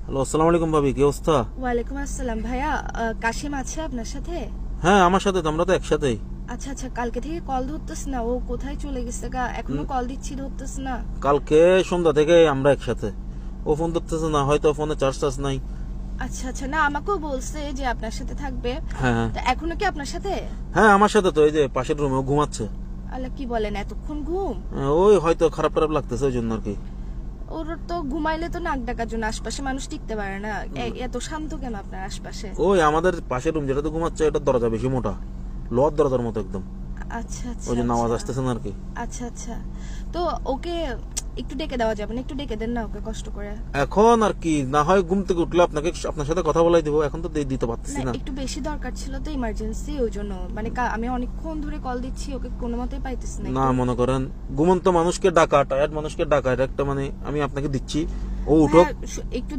Hello, আসসালামু আলাইকুম ভাবি, কি অবস্থা? ওয়ালাইকুম আসসালাম ভাইয়া। কাশিম আছে আপনার সাথে? হ্যাঁ, আমার সাথে তো, আমরা তো একসাথেই। আচ্ছা আচ্ছা, কালকে থেকে কল ধরতেছ না, ও কোথায় চলে গেছে গা? এখনো কল দিচ্ছি, ধরতেছ না। কালকে সন্ধ্যা থেকে আমরা একসাথে। ও ফোন ধরতেছে না, হয়তো ফোনে চার্জ নাই। আচ্ছা আচ্ছা, না আমাকেও বলছে যে আপনার সাথে থাকবে। হ্যাঁ তা এখনো কি আপনার সাথে? হ্যাঁ, আমার সাথে তো, এই যে পাশের রুমে ঘুমাচ্ছে। আল্লাহ, কি বলেন, এতক্ষণ ঘুম? ওই হয়তো খারাপ টারাপ লাগতেছে, ওই জন্য আর কি। ওর তো ঘুমাইলে তো নাক ডাকার জন্য, আশপাশে মানুষ টিকতে পারে না। এত শান্ত কেন আপনার আশপাশে? ওই আমাদের পাশের রুম যেটাতে ঘুমাচ্ছে, এটা দরজা বেশি মোটা, লোহার দরজার মতো একদম। আচ্ছা আচ্ছা ওই জন্য আওয়াজ আচ্ছা। আসতেছে না আর কি। আচ্ছা আচ্ছা, তো ওকে একটু ডেকে দেওয়া যাবে না? একটু ডেকে দেন না ওকে কষ্ট করে। এখন আর কি, না হয় ঘুম থেকে উঠলে আপনার সাথে কথা বলাই দিব, এখন তো দিতে পারতেছি না, না। একটু বেশি দরকার ছিল তো, ইমার্জেন্সি, ওই জন্য। মানে আমি অনেকক্ষণ ধরে কল দিচ্ছি, ওকে কোনো মতেই পাইতেছি না। না, মনে করেন ঘুমন্ত মানুষকে ডাকা, টায়ার্ড মানুষকে ডাকা, এটা একটা মানে আমি আপনাকে দিচ্ছি, ও উঠুক। ভাইয়া, একটু